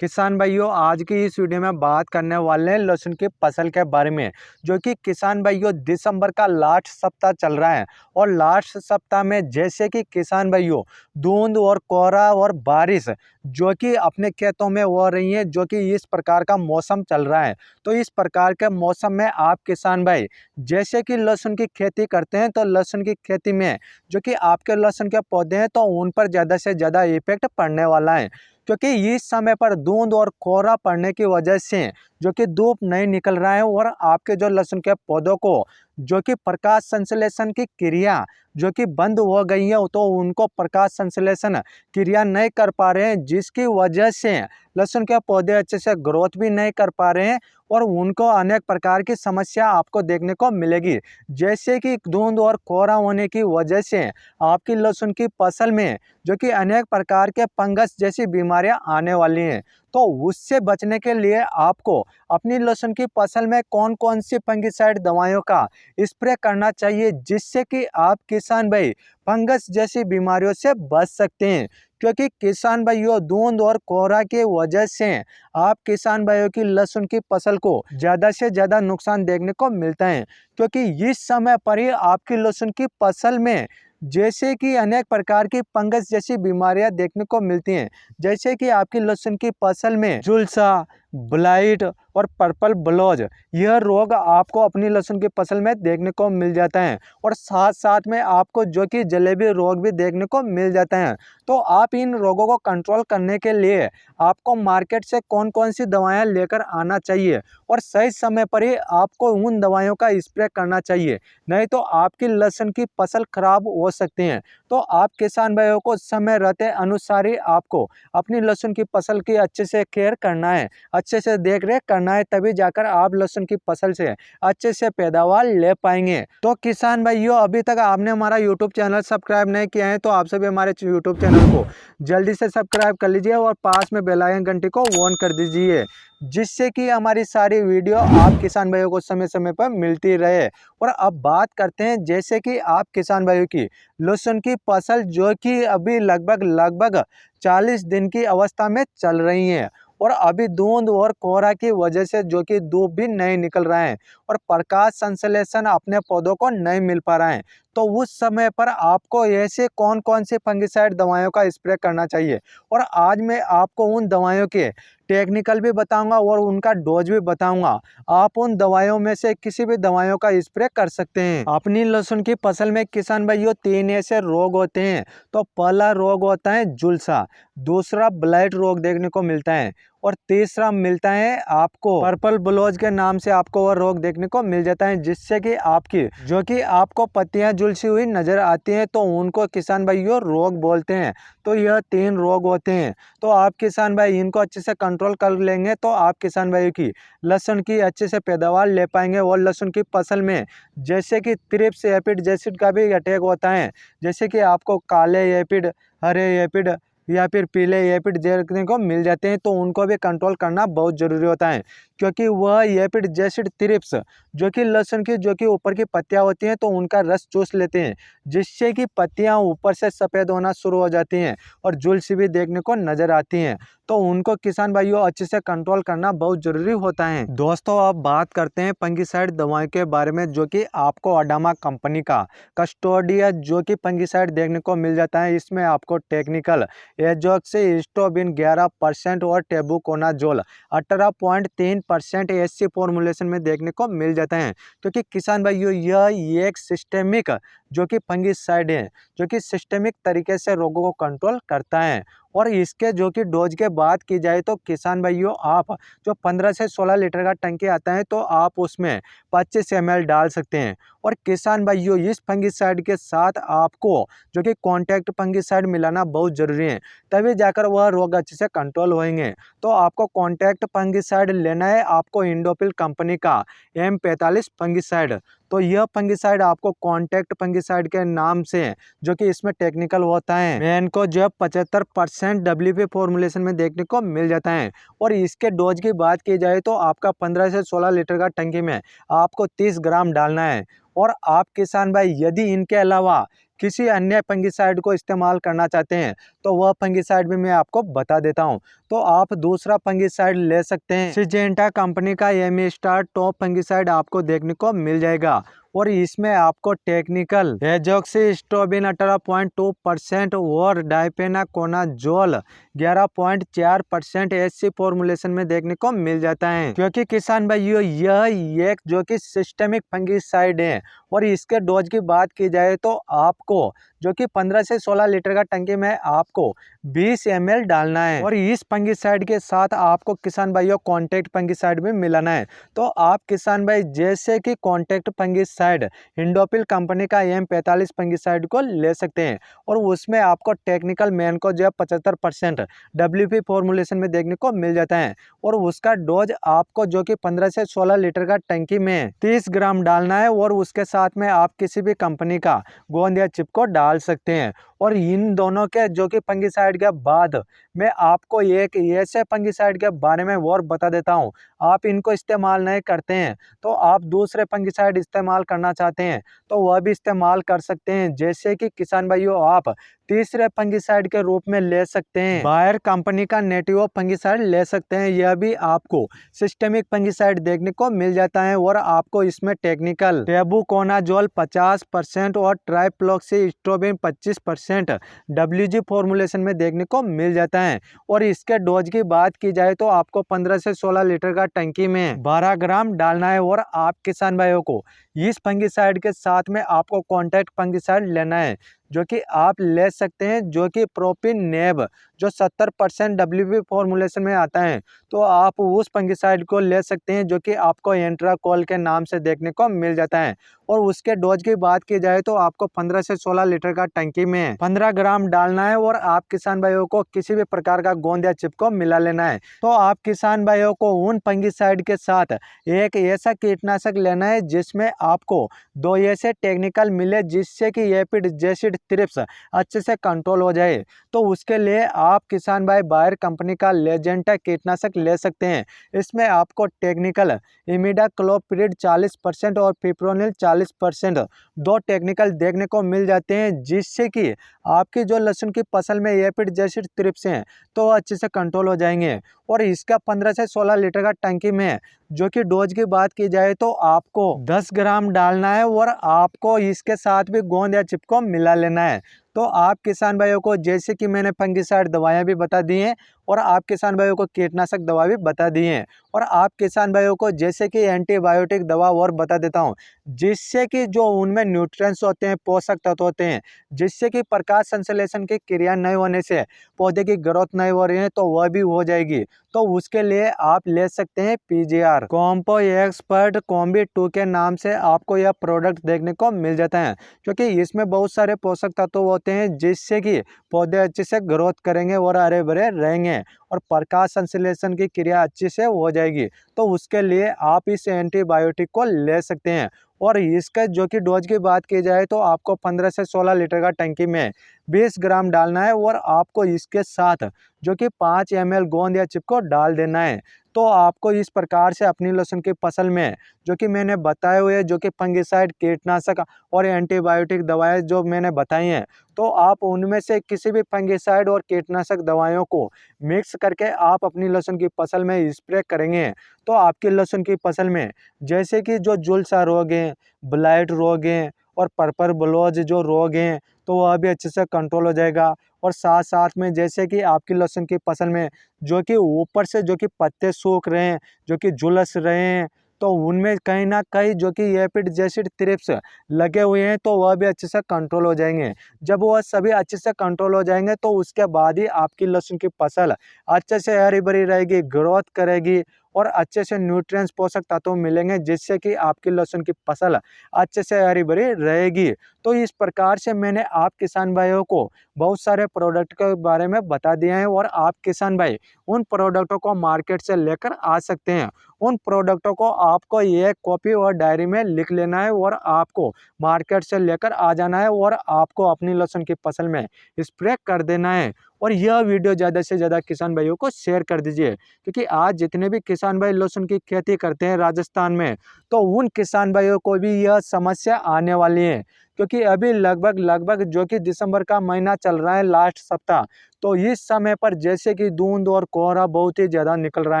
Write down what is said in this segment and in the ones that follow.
किसान भाइयों, आज की इस वीडियो में बात करने वाले हैं लहसुन की फसल के बारे में। जो कि किसान भाइयों, दिसंबर का लास्ट सप्ताह चल रहा है और लास्ट सप्ताह में जैसे कि किसान भाइयों धुंध और कोहरा और बारिश जो कि अपने खेतों में हो रही है, जो कि इस प्रकार का मौसम चल रहा है। तो इस प्रकार के मौसम में आप किसान भाई जैसे कि लहसुन की खेती करते हैं, तो लहसुन की खेती में जो कि आपके लहसुन के पौधे हैं, तो उन पर ज़्यादा से ज़्यादा इफेक्ट पड़ने वाला है। क्योंकि इस समय पर धुंध और कोहरा पड़ने की वजह से जो कि धूप नहीं निकल रहा है और आपके जो लहसुन के पौधों को जो कि प्रकाश संश्लेषण की क्रिया जो कि बंद हो गई है, तो उनको प्रकाश संश्लेषण क्रिया नहीं कर पा रहे हैं, जिसकी वजह से लहसुन के पौधे अच्छे से ग्रोथ भी नहीं कर पा रहे हैं और उनको अनेक प्रकार की समस्या आपको देखने को मिलेगी। जैसे कि धुंध और कोहरा होने की वजह से आपकी लहसुन की फसल में जो कि अनेक प्रकार के फंगस जैसी बीमारियां आने वाली हैं। तो उससे बचने के लिए आपको अपनी लहसुन की फसल में कौन कौन सी फंगिसाइड दवाइयों का स्प्रे करना चाहिए, जिससे कि आप किसान भाई फंगस जैसी बीमारियों से बच सकते हैं। क्योंकि किसान भाइयों, धुंध और कोहरा की वजह से आप किसान भाइयों की लहसुन की फसल को ज़्यादा से ज़्यादा नुकसान देखने को मिलता है। क्योंकि इस समय पर ही आपकी लहसुन की फसल में जैसे कि अनेक प्रकार की फंगस जैसी बीमारियां देखने को मिलती हैं। जैसे कि आपकी लहसुन की फसल में झुलसा, ब्लाइट और पर्पल ब्लॉज, यह रोग आपको अपनी लहसुन की फसल में देखने को मिल जाता है। और साथ साथ में आपको जो कि जलेबी रोग भी देखने को मिल जाता है। तो आप इन रोगों को कंट्रोल करने के लिए आपको मार्केट से कौन कौन सी दवाएं लेकर आना चाहिए और सही समय पर ही आपको उन दवाइयों का स्प्रे करना चाहिए, नहीं तो आपकी लहसुन की फसल खराब हो सकती है। तो आप किसान भाइयों को समय रहते अनुसार ही आपको अपनी लहसुन की फसल की अच्छे से केयर करना है, अच्छे से देख रेख करना है, तभी जाकर आप लहसुन की फसल से अच्छे से पैदावार ले पाएंगे। तो किसान भाइयों, अभी तक आपने हमारा यूट्यूब चैनल सब्सक्राइब नहीं किया है, तो आप सभी हमारे यूट्यूब चैनल को जल्दी से सब्सक्राइब कर लीजिए और पास में बेल आइकन घंटी को ऑन कर दीजिए, जिससे कि हमारी सारी वीडियो आप किसान भाइयों को समय समय पर मिलती रहे। और अब बात करते हैं जैसे कि आप किसान भाइयों की लहसुन की फसल जो कि अभी लगभग 40 दिन की अवस्था में चल रही है और अभी धुंध और कोहरा की वजह से जो कि धूप भी नहीं निकल रहा है और प्रकाश संश्लेषण अपने पौधों को नहीं मिल पा रहा है। तो उस समय पर आपको ऐसे कौन कौन से फंगिसाइड दवाइयों का स्प्रे करना चाहिए, और आज मैं आपको उन दवाइयों के टेक्निकल भी बताऊंगा और उनका डोज भी बताऊंगा। आप उन दवाइयों में से किसी भी दवाइयों का स्प्रे कर सकते हैं। अपनी लहसुन की फसल में किसान भाइयों 3 ऐसे रोग होते हैं। तो पहला रोग होता है झुलसा, दूसरा ब्लाइट रोग देखने को मिलता है और तीसरा मिलता है आपको पर्पल ब्लॉज के नाम से आपको वह रोग देखने को मिल जाता है, जिससे कि आपकी जो कि आपको पत्तियां झुलसी हुई नजर आती हैं, तो उनको किसान भाइयों रोग बोलते हैं। तो यह 3 रोग होते हैं। तो आप किसान भाई इनको अच्छे से कंट्रोल कर लेंगे तो आप किसान भाइयों की लहसुन की अच्छे से पैदावार ले पाएंगे। और लहसुन की फसल में जैसे कि थ्रिप्स एपिड जैसिड का भी अटैक होता है, जैसे कि आपको काले एपिड, हरे एपिड या फिर पीले एपिड देखने को मिल जाते हैं, तो उनको भी कंट्रोल करना बहुत जरूरी होता है। क्योंकि वह एपिड जैसिड थ्रिप्स जो कि लहसुन की जो कि ऊपर की पत्तियां होती हैं, तो उनका रस चूस लेते हैं, जिससे कि पत्तियां ऊपर से सफ़ेद होना शुरू हो जाती हैं और झुलसी भी देखने को नजर आती हैं। तो उनको किसान भाइयों अच्छे से कंट्रोल करना बहुत जरूरी होता है। दोस्तों, अब बात करते हैं फंगिसाइड दवाई के बारे में, जो कि आपको अडामा कंपनी का कस्टोडिया जो कि फंगिसाइड देखने को मिल जाता है। इसमें आपको टेक्निकल एजोक्सिस्ट्रोबिन 11% और टेबुकोनाजोल 18.3% एससी फॉर्मुलेशन में देखने को मिल जाता है। क्योंकि किसान भाइयों, यह एक सिस्टेमिक जो कि फंगिसाइड है, जो कि सिस्टेमिक तरीके से रोगों को कंट्रोल करता है। और इसके जो कि डोज के बात की जाए तो किसान भाइयों, आप जो 15 से 16 लीटर का टंकी आता है, तो आप उसमें 25 ml डाल सकते हैं। और किसान भाइयों, इस फंगिसाइड के साथ आपको जो कि कॉन्टैक्ट फंगिसाइड मिलाना बहुत ज़रूरी है, तभी जाकर वह रोग अच्छे से कंट्रोल होंगे। तो आपको कॉन्टैक्ट फंगिसाइड लेना है, आपको इंडोफिल कंपनी का M45 फंगिसाइड। तो यह फंगिसाइड आपको कॉन्टैक्ट फंगिसाइड के नाम से जो कि इसमें टेक्निकल होता है, मैन को जो 75% WP फॉर्मुलेशन में देखने को मिल जाता है। और इसके डोज की बात की जाए तो आपका 15 से 16 लीटर का टंकी में आपको 30 ग्राम डालना है। और आप किसान भाई यदि इनके अलावा किसी अन्य फंगिसाइड को इस्तेमाल करना चाहते हैं तो वह फंगिसाइड भी मैं आपको बता देता हूं। तो आप दूसरा फंगिसाइड ले सकते हैं। सिजेंटा कंपनी का एमी स्टार टॉप फंगिसाइड आपको देखने को मिल जाएगा और इसमें आपको टेक्निकल एजॉक्सिस्ट्रोबिन 18.2% और डाइफेनाकोनाजोल 11.4% एससी फॉर्मुलेशन में देखने को मिल जाता है। क्योंकि किसान भाइयों यह एक जो कि सिस्टेमिक फंगिसाइड है और इसके डोज की बात की जाए तो आपको जो कि 15 से 16 लीटर का टंकी में आपको 20 ml डालना है। और इस फंगिसाइड के साथ आपको किसान भाइयों कॉन्टैक्ट फंगिसाइड भी मिलाना है। तो आप किसान भाई जैसे कि कॉन्टैक्ट फंगिसाइड इंडोफिल कंपनी का M45 फंगिसाइड को ले सकते हैं और उसमें आपको टेक्निकल मैनकोजेब 75% WP फॉर्मुलेशन में देखने को मिल जाता है और उसका डोज आपको जो कि 15 से 16 लीटर का टंकी में 30 ग्राम डालना है और उसके साथ में आप किसी भी कंपनी का गोंद या चिप को डाल सकते हैं। और इन दोनों के जो कि फंगिसाइड के बाद मैं आपको एक ऐसे फंगिसाइड के बारे में और बता देता हूं, आप इनको इस्तेमाल नहीं करते हैं तो आप दूसरे फंगिसाइड इस्तेमाल करना चाहते हैं तो वह भी इस्तेमाल कर सकते हैं। जैसे कि किसान भाइयों आप तीसरे फंगिसाइड के रूप में ले सकते हैं बायर कंपनी का नेटिवो फंगिसाइड ले सकते हैं। यह भी आपको सिस्टेमिक फंगिसाइड देखने को मिल जाता है और आपको इसमें टेक्निकल टेबुकोनाजोल 50% और ट्राइफ्लॉक्सीस्ट्रोबिन 25% WG फॉर्मुलेशन में देखने को मिल जाता है। और इसके डोज की बात की जाए तो आपको 15 से 16 लीटर का टंकी में 12 ग्राम डालना है। और आप किसान भाइयों को इस फंगिसाइड के साथ में आपको कॉन्टैक्ट फंगिसाइड लेना है जो कि आप ले सकते हैं जो कि प्रोपिनेब जो 70% WP फॉर्मुलेशन में आता है। तो आप उस फंगिसाइड को ले सकते हैं जो कि आपको एंट्राकोल के नाम से देखने को मिल जाता है। और उसके डोज की बात की जाए तो आपको 15 से 16 लीटर का टंकी में 15 ग्राम डालना है और आप किसान भाइयों को किसी भी प्रकार का गोंद या चिप को मिला लेना है। तो आप किसान भाइयों को उन फंगिसाइड के साथ एक ऐसा कीटनाशक लेना है जिसमें आपको 2 ऐसे टेक्निकल मिले जिससे कि एफिड जेसिड थ्रिप्स अच्छे से कंट्रोल हो जाए। तो उसके लिए आप किसान भाई बायर कंपनी का लेजेंटा कीटनाशक ले सकते हैं। इसमें आपको टेक्निकल इमिडाक्लोप्रिड 40% और फिप्रोनिल 40% दो टेक्निकल देखने को मिल जाते हैं जिससे कि आपकी जो लहसुन की फसल में एफिड जेसिड थ्रिप्स हैं तो अच्छे से कंट्रोल हो जाएंगे। और इसका 15 से 16 लीटर का टंकी में जो कि डोज की बात की जाए तो आपको 10 ग्राम डालना है और आपको इसके साथ भी गोंद या चिप को मिला लेना है। तो आप किसान भाइयों को जैसे कि मैंने फंगिसाइड दवाएं भी बता दी हैं और आप किसान भाइयों को कीटनाशक दवा भी बता दी हैं और आप किसान भाइयों को जैसे कि एंटीबायोटिक दवा और बता देता हूं जिससे कि जो उनमें न्यूट्रिएंट्स होते हैं, पोषक तत्व होते हैं, जिससे कि प्रकाश संश्लेषण की क्रिया नहीं होने से पौधे की ग्रोथ नहीं हो रही है तो वह भी हो जाएगी। तो उसके लिए आप ले सकते हैं PGR कॉम्पो एक्सपर्ट कॉम्बी 2 के नाम से आपको यह प्रोडक्ट देखने को मिल जाता है क्योंकि इसमें बहुत सारे पोषक तत्व होते हैं जिससे कि पौधे अच्छे से ग्रोथ करेंगे और हरे भरे रहेंगे और प्रकाश संश्लेषण की क्रिया अच्छे से हो जाएगी। तो उसके लिए आप इस एंटीबायोटिक को ले सकते हैं। और इसका जो कि डोज की बात की जाए तो आपको 15 से 16 लीटर का टंकी में 20 ग्राम डालना है और आपको इसके साथ जो कि 5 ml गोंद या चिप को डाल देना है। तो आपको इस प्रकार से अपनी लहसुन की फसल में जो कि मैंने बताए हुए जो कि फंगिसाइड कीटनाशक और एंटीबायोटिक दवाएं जो मैंने बताई हैं तो आप उनमें से किसी भी फंगिसाइड और कीटनाशक दवाइयों को मिक्स करके आप अपनी लहसुन की फसल में स्प्रे करेंगे तो आपकी लहसुन की फसल में जैसे कि जो झुलसा रोग है, ब्लाइट रोग है और पर्पल ब्लॉज जो रोग हैं तो वह भी अच्छे से कंट्रोल हो जाएगा। और साथ साथ में जैसे कि आपकी लहसुन की फसल में जो कि ऊपर से जो कि पत्ते सूख रहे हैं, जो कि झुलस रहे हैं तो उनमें कहीं ना कहीं जो कि एफिड जेसिड थ्रिप्स लगे हुए हैं तो वह भी अच्छे से कंट्रोल हो जाएंगे। जब वह सभी अच्छे से कंट्रोल हो जाएंगे तो उसके बाद ही आपकी लहसुन की फसल अच्छे से हरी भरी रहेगी, ग्रोथ करेगी और अच्छे से न्यूट्रिएंट्स पोषक तत्व मिलेंगे जिससे कि आपकी लहसुन की फसल अच्छे से हरी भरी रहेगी। तो इस प्रकार से मैंने आप किसान भाइयों को बहुत सारे प्रोडक्ट के बारे में बता दिया है और आप किसान भाई उन प्रोडक्टों को मार्केट से लेकर आ सकते हैं। उन प्रोडक्टों को आपको एक कॉपी और डायरी में लिख लेना है और आपको मार्केट से लेकर आ जाना है और आपको अपनी लहसुन की फसल में स्प्रे कर देना है। और यह वीडियो ज़्यादा से ज़्यादा किसान भाइयों को शेयर कर दीजिए क्योंकि आज जितने भी किसान भाई लहसुन की खेती करते हैं राजस्थान में तो उन किसान भाइयों को भी यह समस्या आने वाली है क्योंकि अभी लगभग जो कि दिसंबर का महीना चल रहा है लास्ट सप्ताह, तो इस समय पर जैसे कि धुंध और कोहरा बहुत ही ज़्यादा निकल रहा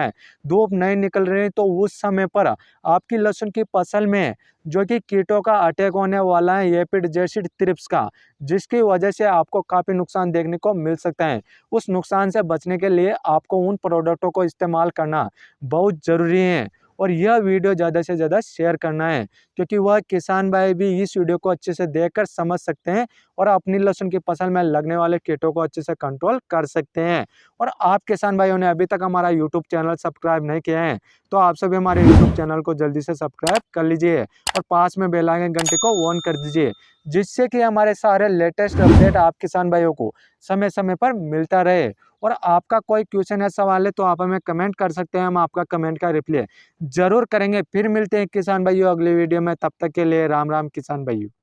है, धूप नहीं निकल रही, तो उस समय पर आपकी लहसुन की फसल में जो कि कीटों का अटैक होने वाला है, एफिड जैसिड थ्रिप्स का, जिसकी वजह से आपको काफ़ी नुकसान देखने को मिल सकता है। उस नुकसान से बचने के लिए आपको उन प्रोडक्टों को इस्तेमाल करना बहुत ज़रूरी है और यह वीडियो ज़्यादा से ज़्यादा शेयर करना है, क्योंकि वह किसान भाई भी इस वीडियो को अच्छे से देखकर समझ सकते हैं और अपनी लहसुन की फसल में लगने वाले कीटों को अच्छे से कंट्रोल कर सकते हैं। और आप किसान भाइयों ने अभी तक हमारा यूट्यूब चैनल सब्सक्राइब नहीं किया है, तो आप सभी हमारे यूट्यूब चैनल को जल्दी से सब्सक्राइब कर लीजिए और पास में बेल आइकन घंटे को ऑन कर दीजिए, जिससे कि हमारे सारे लेटेस्ट अपडेट आप किसान भाइयों को समय समय पर मिलता रहे। और आपका कोई क्वेश्चन या सवाल है तो आप हमें कमेंट कर सकते हैं, हम आपका कमेंट का रिप्लाई जरूर करेंगे। फिर मिलते हैं किसान भाइयों अगली वीडियो में, तब तक के लिए राम राम किसान भाइयों।